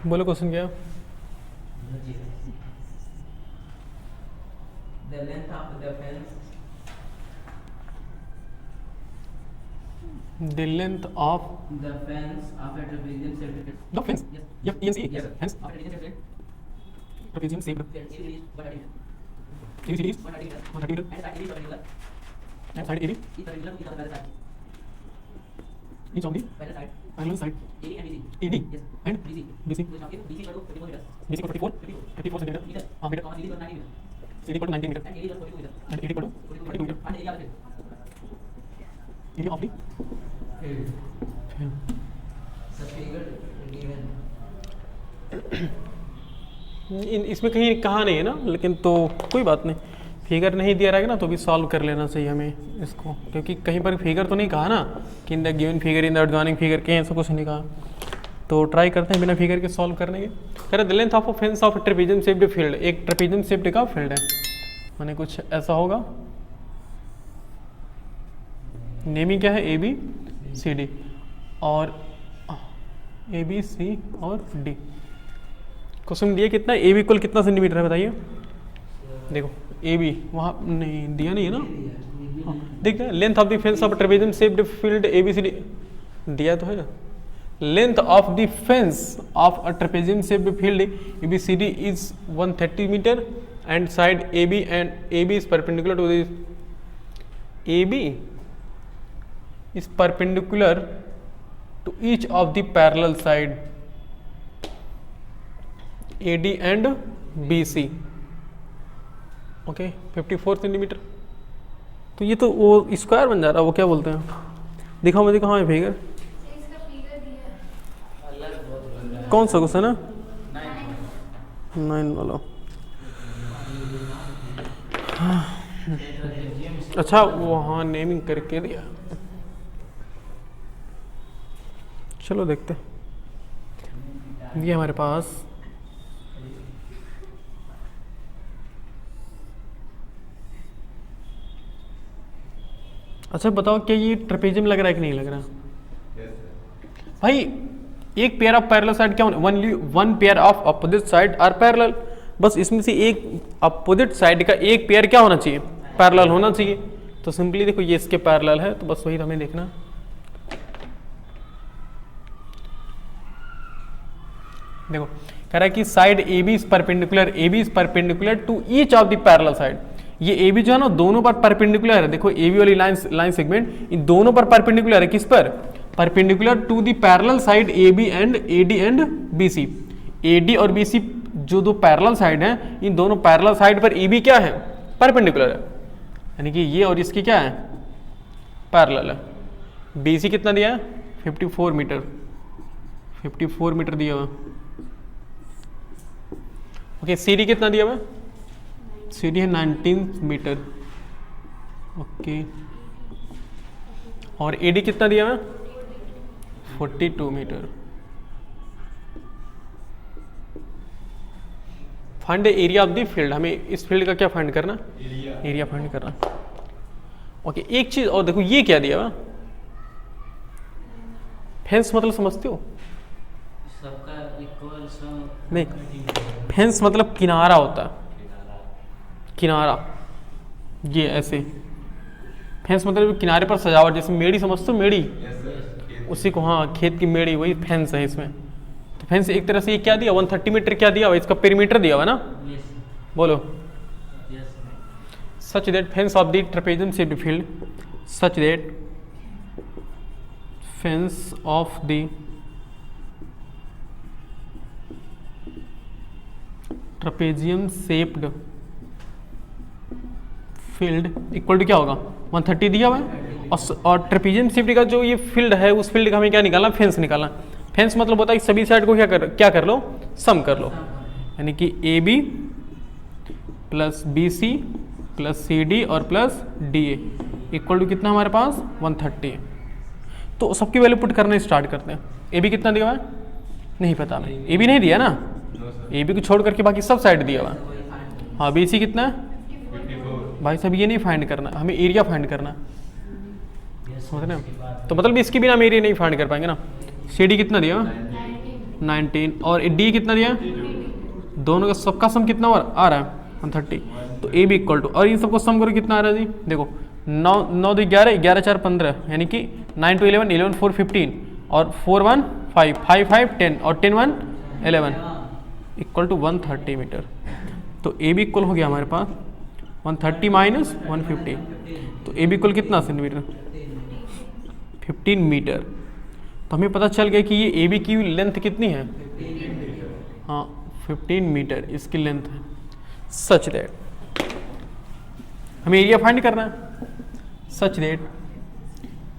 बोलो क्वेश्चन क्या? The length of the fence. The length of The fence of a trapezium shaped. the fence. Yes. Yep, TNC. Yes. Hence, Of a trapezium shaped. trapezium shaped. Fence. It is 130 meters. ABCD is 130 meters. 130 meter. And side is perpendicular. And side AB Is perpendicular to each of the parallel side. each on the Parallel side. parallel side. AD and BC. AD Yes. and BC. BC. Which now is BC equal to 54 meters. BC equal to 54 centimeter. Meter. Meter. Comma CD equal to 90 meters. CD equal to 19 meter. And AD equal to 42 meters. And AD equal to 42 meter. And area of the field. Area of the Field. field. The figure given. इसमें कहीं कहा नहीं है ना, लेकिन तो कोई बात नहीं, फिगर नहीं दिया रहेगा ना तो भी सॉल्व कर लेना चाहिए हमें इसको, क्योंकि कहीं पर फिगर तो नहीं कहा ना कि in the given figure in the adjoining figure कहीं ऐसा कुछ नहीं कहा। तो ट्राई करते हैं बिना फिगर के सॉल्व करने के। कह रहे the length of a fence of trapezium shaped field, एक ट्रेपेजियम शेप्ड का फील्ड है, माने कुछ ऐसा होगा। नेमिंग क्या है? ए बी सी डी, और ए बी सी और डी। क्वेश्चन दिया कितना, ए बी इक्वल कितना सेंटीमीटर है बताइए। देखो ए बी वहाँ नहीं दिया, नहीं है ना, हाँ देखते हैं। Length of the fence of trapezium shaped field A B C D दिया तो है ना। Length of the fence of a trapezium shaped field A B C D is 130 metre and side A B and A B is perpendicular to this, A B is perpendicular to each of the parallel side AD and BC. Okay 54 centimetre. तो ये तो वो square बन जा रहा है, वो क्या बोलते हैं, दिखाओ मुझे कहाँ है फिगर। कौन सा क्वेश्चन है? 9 वाला। अच्छा वो हाँ नेमिंग करके दिया, चलो देखते हैं। ये हमारे पास अच्छा बताओ क्या ये ट्रेपेजियम लग रहा है कि नहीं लग रहा? भाई एक पेयर ऑफ पैरेलल साइड क्या होना, one pair of opposite side are parallel, बस इसमें से एक अपोजिट साइड का एक पेयर क्या होना चाहिए? पैरेलल होना चाहिए। तो सिंपली देखो ये इसके पैरेलल है, तो बस वही हमें देखना। देखो कह रहा है कि side A B is perpendicular to each of the parallel side. ये ए बी जो है ना दोनों पर परपेंडिकुलर है, देखो ए बी वाली लाइन सेगमेंट इन दोनों पर परपेंडिकुलर है। किस पर? Perpendicular to the parallel side A B and A D and B C. A D और बी सी जो दो पैरेलल साइड हैं, इन दोनों पैरेलल साइड पर ए बी क्या है? परपेंडिकुलर है, यानी कि ये और इसकी क्या है? पैरेलल है। बी सी कितना दिया है? 54 मीटर, 54 मीटर दिया हुआ। ओके सी डी कितना दिया हुआ? सी डी है 19 मीटर। ओके और ए डी कितना दिया हुआ? 42 metre. Find the area of the field, हमें इस फील्ड का क्या फाइंड करना? एरिया फाइंड करना। ओके एक चीज और देखो, ये क्या दिया हुआ? फेंस मतलब समझते हो? सबका इक्वल नहीं, फेंस मतलब किनारा होता है, किनारा, ये ऐसे फेंस मतलब किनारे पर सजावट, जैसे मेड़ी समझते हो? मेड़ी उसी को, हाँ खेत की मेड़ी, वही फेंस है इसमें। तो फेंस एक तरह से ये क्या दिया? 130 मीटर क्या दिया हुआ? इसका पेरीमीटर दिया हुआ ना, बोलो। Such that fence of the trapezium shaped field, such that fence of the trapezium shaped field equal to क्या होगा? 130 दिया हुआ है, और ट्रेपेजियम शेप्ड का जो ये फील्ड है उस फील्ड का हमें क्या निकालना? फेंस निकालना। फेंस मतलब होता है कि सभी साइड को क्या कर लो? सम कर लो, यानी कि A B plus B C plus C D और plus D A equal to कितना हमारे पास? 130। तो सबकी वैल्यू पुट करना स्टार्ट करते हैं। ए बी कितना दिया हुआ है? नहीं पता हमें, ए बी नहीं दिया ना, ए बी को छोड़ करके बाकी सब साइड दिया हुआ है। हाँ बी सी कितना है? भाई साहब ये नहीं फाइंड करना, हमें एरिया फाइंड करना, समझ रहे हैं? तो मतलब इसके बिना हम एरिया नहीं फाइंड कर पाएंगे ना। सी डी कितना दिया? 19 और डी कितना दिया, दोनों का सबका सम कितना आ रहा है 130। तो ए बी इक्वल टू, और इन सबको सम करो कितना आ रहा है जी, देखो 9 2 11, 11 4 15, यानी कि 9 2 11, 11 4 15 और 4 1 5, 5 5 10 और 10 1 11 इक्वल टू 130 मीटर। तो ए बी इक्वल हो गया हमारे पास 130 माइनस 150, तो ए बी इक्वल कितना सेंटीमीटर, 15 मीटर। तो हमें पता चल गया कि ये ए बी की लेंथ कितनी है, हाँ 15 मीटर इसकी लेंथ है। सच दैट हमें एरिया फाइंड करना है। सच दैट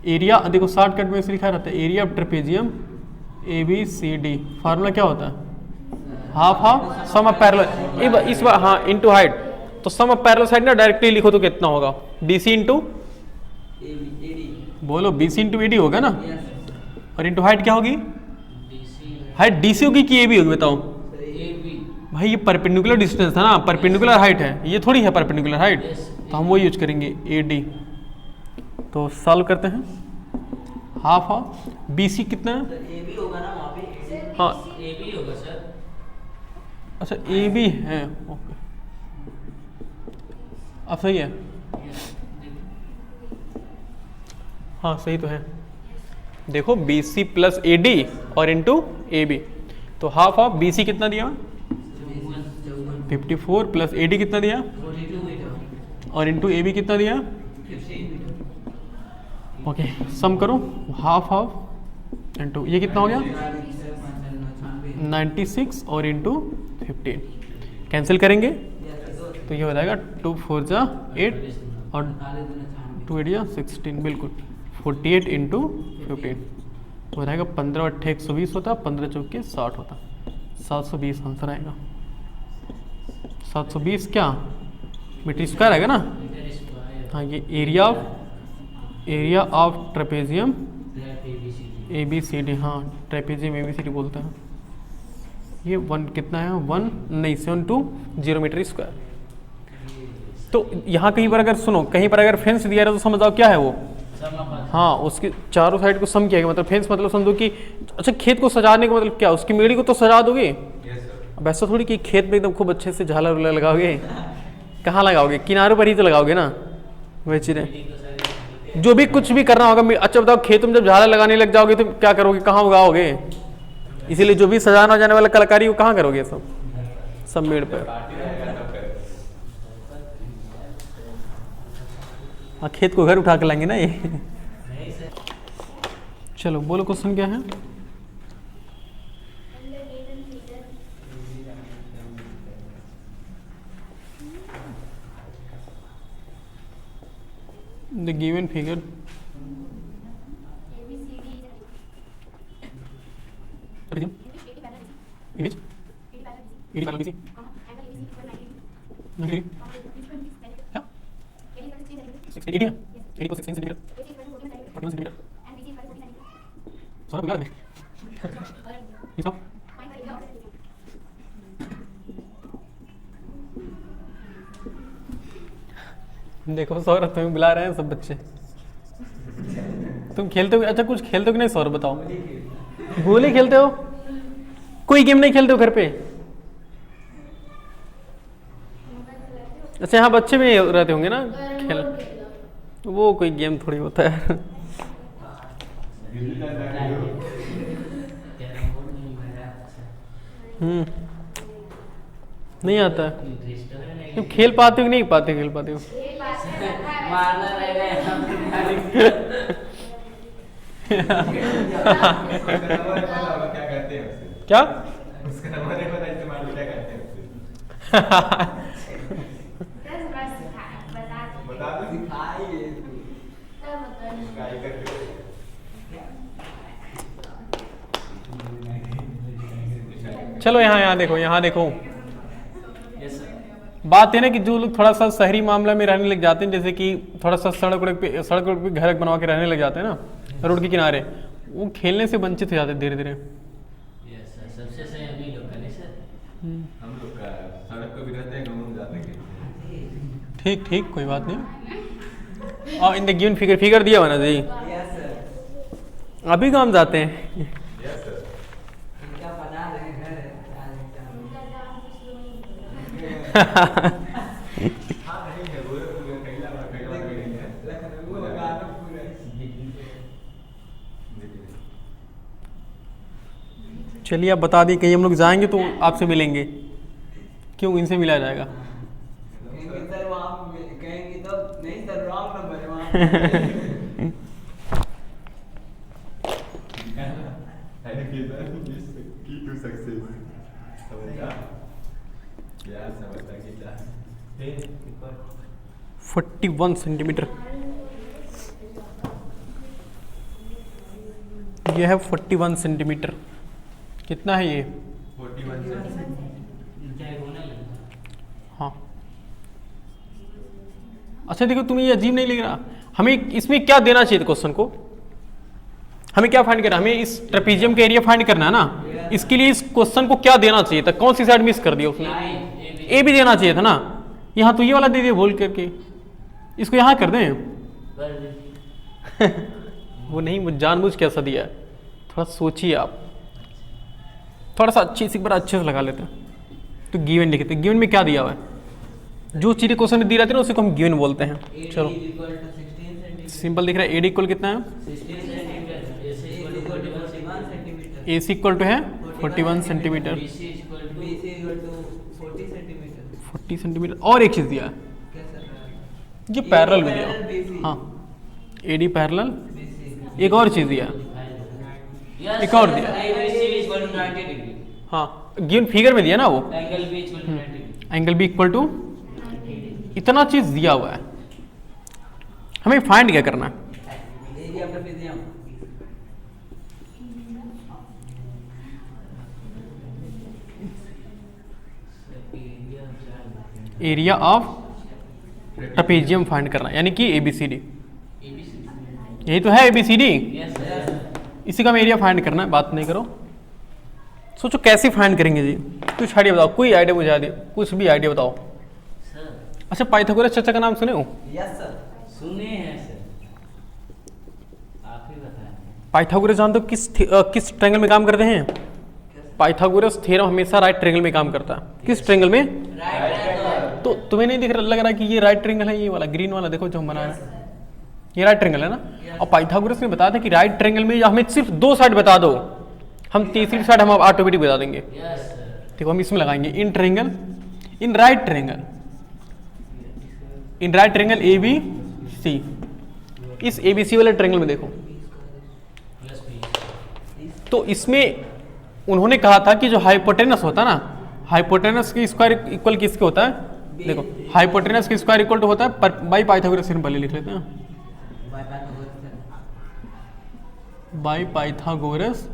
एरिया, देखो शॉर्टकट में इसे लिखा रहता है area of trapezium A B C D, formula क्या होता है, हाफ सम ऑफ पैरेलल, इस बार हाँ इनटू हाइट। तो सम ऑफ पैरेलल साइड ना डायरेक्टली लिखो तो कितना होगा, BC इंटू बोलो BC इंटू AD होगा ना, और इंटू हाइट क्या होगी, हाइट DC होगी कि AB होगी बताओ भाई, ये परपेंडिकुलर डिस्टेंस था ना, परपेंडिकुलर हाइट है, ये थोड़ी है परपेंडिकुलर हाइट, तो हम वो यूज करेंगे AD। तो सॉल्व करते हैं, हाफ BC कितना है, AB होगा ना वहाँ पे, हाँ AB होगा सर। अच्छा AB है, ओके अब सही है, हाँ सही तो है। देखो BC प्लस AD और इंटू AB, तो हाफ ऑफ BC कितना दिया 54 प्लस AD कितना दिया 42 मीटर और इंटू AB कितना दिया 15 मीटर। ओके सम करो, हाफ ऑफ इंटू ये कितना हो गया 96 और इंटू 15 कैंसिल करेंगे तो ये हो जाएगा 2 4 जा 8 और 2 8 जा 16, बिल्कुल 48 इंटू 15 हो जाएगा 15 8 120 होता, 15 चौके 60 होता, 720 आंसर आएगा। 720 क्या मीटर स्क्वायर आएगा ना, हाँ ये एरिया ऑफ ट्रेपेजियम ABCD, हाँ ट्रेपेजियम ABCD बोलते हैं। ये 1 कितना है 1 नहीं 720 मीटर स्क्वायर। तो यहाँ कहीं पर अगर सुनो, कहीं पर अगर फेंस दिया रहा तो समझ आओ क्या है वो, हाँ उसके चारों साइड को सम किया गया, मतलब फेंस मतलब समझो कि अच्छा खेत को सजाने का मतलब क्या, उसकी मेड़ी को तो सजा दोगे, अब ऐसा थोड़ी कि खेत में एकदम खूब अच्छे से झालर उलर लगाओगे, कहाँ लगाओगे, किनारों पर ही तो लगाओगे ना, वही चीज़ें जो भी कुछ भी करना होगा। अच्छा बताओ खेतों में जब झालर लगाने लग जाओगे तो क्या करोगे, कहाँ उगाओगे, इसीलिए जो भी सजाना जाने वाला कलाकारी वो कहाँ करोगे, सब मेड़ पर। हाँ खेत को घर उठा के लाएंगे ना ये। चलो बोलो क्वेश्चन क्या है, the given figure image AD parallel BC yeah 80 80 को 16 सेंटीमीटर 41 सेंटीमीटर सौरभ बुला दे ये सब देखो सौरभ तुम्हें बुला रहे हैं सब बच्चे, तुम खेलते हो, अच्छा कुछ खेलते हो कि नहीं सौरभ बताओ, गोली खेलते हो, कोई गेम नहीं खेलते हो घर पे, अच्छा यहाँ बच्चे भी रहते होंगे ना खेल, वो कोई गेम थोड़ी होता है। नहीं आता है, तुम खेल पाते हो कि नहीं पाते, खेल पाते हो मारना रहेगा क्या उसका नंबर नहीं पता इस्तेमाल क्या करते हैं बता दो चलो यहाँ देखो, यहाँ देखो बात है ना कि जो लोग थोड़ा सा शहरी मामला में रहने लग जाते हैं, जैसे कि थोड़ा सा सड़क पे घर बनवा के रहने लग जाते हैं ना रोड के किनारे, वो खेलने से वंचित हो जाते हैं धीरे धीरे। सबसे सही हम ही लोग का नहीं सर, हम लोग का सड़क पे भी रहते हैं, गाँव में जाते हैं। ठीक ठीक कोई बात नहीं। और इन द गिवन फिगर दिया हुआ ना जी, अभी काम जाते हैं। बना रहे हैं हाँ नहीं है वो कैला करेंगे लखनऊ गाना पूरा चलिए आप बता दिए, कहीं हम लोग जाएंगे तो आपसे मिलेंगे, क्यों इनसे मिला जाएगा? कहेंगे सर वहाँ कहेंगे तो नहीं सर रॉन्ग नंबर है वहाँ की टू सक्सेस समझा यार समझता कि क्या 41 सेंटीमीटर, ये है 41 सेंटीमीटर। कितना है ये? 41 से हाँ अच्छा देखो, तुम्हें ये अजीब नहीं लग रहा? हमें इसमें क्या देना चाहिए क्वेश्चन को? हमें क्या फाइंड करना है? हमें इस ट्रेपीजियम का एरिया फाइंड करना है ना। इसके लिए इस क्वेश्चन को क्या देना चाहिए था? कौन सी साइड मिस कर दिया उसने? ए भी देना चाहिए था ना। यहाँ तो ये वाला दे दिया भूल करके, इसको यहाँ कर दें। वो नहीं, वो जानबूझ कैसा दिया है, थोड़ा सोचिए आप, थोड़ा सा अच्छी सी बार अच्छे से लगा लेते हैं। तो गिवन लिखते हैं, गिवन में क्या दिया हुआ है? जो चीज़ें क्वेश्चन में दी रहती है ना उसी को हम गिवन बोलते हैं। चलो सिंपल दिख रहा है। एडी इक्वल कितना है? ए सी इक्वल टू है 41 सेंटीमीटर, 40 सेंटीमीटर। और एक चीज़ दिया है, ये पैरेलल भी दिया। हाँ एडी पैरेलल, एक और चीज़ दिया, एक और दिया। हाँ गिवन फिगर में दिया ना वो, एंगल बी इक्वल टू, इतना चीज़ दिया हुआ है। हमें फाइंड क्या करना है? एरिया ऑफ ट्रेपेजियम फाइंड करना, यानी कि ABCD। यही तो है ABCD, इसी का हम एरिया फाइंड करना है। बात नहीं करो, सोचो कैसे फाइंड करेंगे जी? कुछ आइडिया बताओ, कोई आइडिया मुझे दे, कुछ भी आइडिया बताओ। अच्छा पाइथागोरस चाचा का नाम सुने हो? यस सर सुने हैं सर, आप ही बताएं। पाइथागोरस जानते हो किस ट्रायंगल में काम करते हैं? पाइथागोरस थ्योरम हमेशा राइट ट्रायंगल में काम करता है। किस ट्रायंगल में? तो तुम्हें नहीं लग रहा कि ये राइट ट्रायंगल है? ये वाला ग्रीन वाला देखो जो हम बना रहे हैं, ये राइट ट्रायंगल है ना। और पाइथागोरस ने बताया था कि राइट ट्रायंगल में हमें सिर्फ 2 साइड बता दो, हम तीसरी साइड हम ऑटोमेटिक बता देंगे। देखो हम इसमें लगाएंगे in triangle, in right triangle, in right triangle ABC। इस ABC वाले ट्रायंगल में देखो, तो इसमें उन्होंने कहा था कि जो हाइपोटेनस होता है ना, हाइपोटेनस की स्क्वायर इक्वल किसके होता है? देखो हाइपोटेनस की स्क्वायर इक्वल टू होता है बाई पाइथागोरस थ्योरम। पहले लिख लेते हैं बाई पाइथागोरस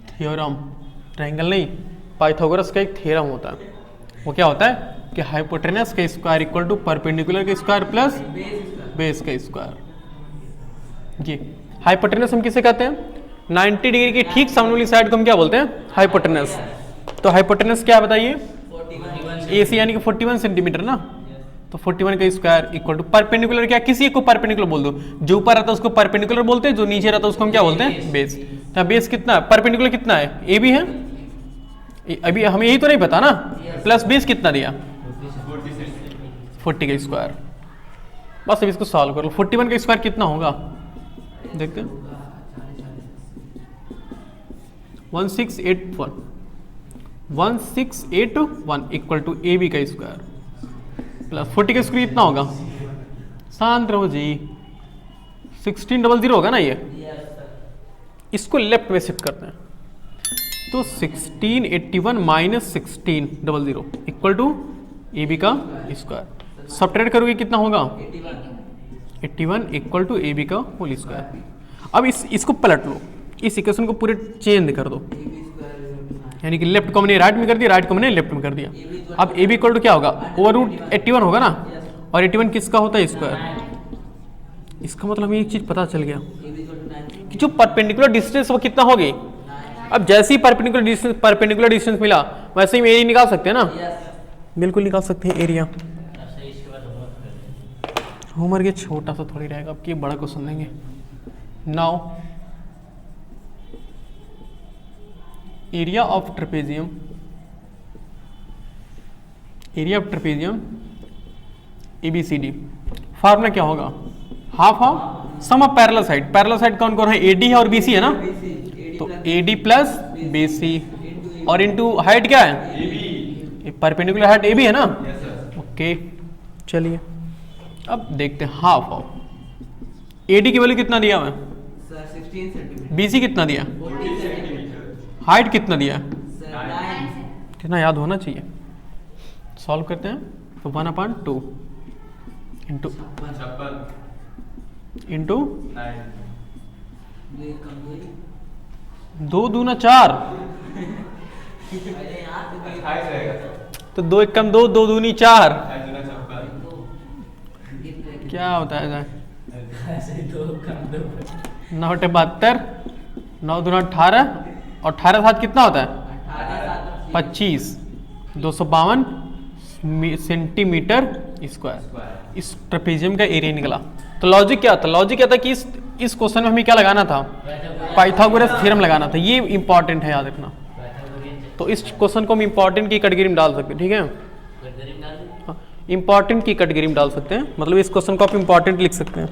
थ्योरम। ट्रायंगल नहीं, पाइथागोरस का एक थ्योरम होता है। वो क्या होता है कि हाइपोटेनस का स्क्वायर इक्वल टू परपेंडिकुलर का स्क्वायर प्लस बेस का स्क्वायर। ये हाइपोटेनस हम किसे कहते हैं? 90 डिग्री की ठीक सामने वाली साइड को हम क्या बोलते हैं? हाइपोटेनस। तो हाइपोटेनस क्या बताइए? AC यानी कि 41 सेंटीमीटर ना। तो 41 का स्क्वायर इक्वल टू परपेंडिकुलर, क्या किसी एक को परपेंडिकुलर बोल दो। जो ऊपर रहता है उसको परपेंडिकुलर बोलते हैं, जो नीचे रहता है उसको हम क्या बोलते हैं? बेस। तो बेस कितना है? परपेंडिकुलर कितना है? AB है। अभी हमें यही तो नहीं पता ना, प्लस बेस कितना दिया? 40 का स्क्वायर। बस अब इसको सॉल्व कर लो। 41 का स्क्वायर कितना होगा देखते हैं। 1681 इक्वल टू AB का स्क्वायर प्लस 40 का स्क्वायर कितना होगा? शांत रहो जी, 1600 होगा ना ये। इसको लेफ्ट में शिफ्ट करते हैं, तो 1681 माइनस 1600 इक्वल टू AB का स्क्वायर। सब्ट्रैक्ट करोगे कितना होगा? 81 इक्वल टू AB का होल स्क्वायर। अब इसको पलट लो, इस इक्वेशन को पूरे चेंज कर दो, यानी कि लेफ्ट को हमने राइट में कर दिया, राइट को हमने लेफ्ट में कर दिया। अब AB इक्वल टू क्या होगा? ओवर रूट 81 होगा ना, और 81 किसका होता है? स्क्वायर। इसका मतलब हमें एक चीज पता चल गया कि जो परपेंडिकुलर डिस्टेंस वो कितना होगी। अब जैसे ही परपेंडिकुलर डिस्टेंस मिला वैसे ही एरिया निकाल सकते हैं ना। बिल्कुल निकाल सकते हैं एरिया। होमवर्क ये छोटा सा थोड़ी रहेगा, अब ये बड़ा क्वेश्चन देंगे। Now area of trapezium, area of trapezium ABCD, formula क्या होगा? Half of sum of parallel side. Parallel side कौन कौन है? AD है और BC है ना, तो AD प्लस BC और इनटू हाइट क्या है? परपेंडिकुलर हाइट AB है ना। ओके चलिए अब देखते हैं हाफ ऑफ AD की वैल्यू कितना दिया हुआ है? Sir 16 centimetre. BC कितना दिया? 40 सेंटीमीटर। हाइट कितना दिया? सर 9। कितना याद होना चाहिए। सॉल्व करते हैं तो 1/2 इंटू 56 इंटू 9 2 दूना 4, अरे यार 28 रहेगा। तो 2 एक कम 2, 2 दूनी 4, 28 दूना 56 क्या होता है? ऐसे दो कम दो 9 टे 72, 9 दूना 18 और 18 साथ कितना होता है? 25, 252 सेंटीमीटर स्क्वायर। इस ट्रेपेजियम का एरिया निकला। तो लॉजिक क्या था? लॉजिक क्या था कि इस क्वेश्चन में हमें क्या लगाना था? पाइथागोरस थ्योरम लगाना था। ये इंपॉर्टेंट है, याद रखना। तो इस क्वेश्चन को हम इंपॉर्टेंट की कैटेगरी में डाल सकते हैं, ठीक है। इंपॉर्टेंट की कैटेगरी में डाल सकते हैं, मतलब इस क्वेश्चन को आप इंपॉर्टेंट लिख सकते हैं।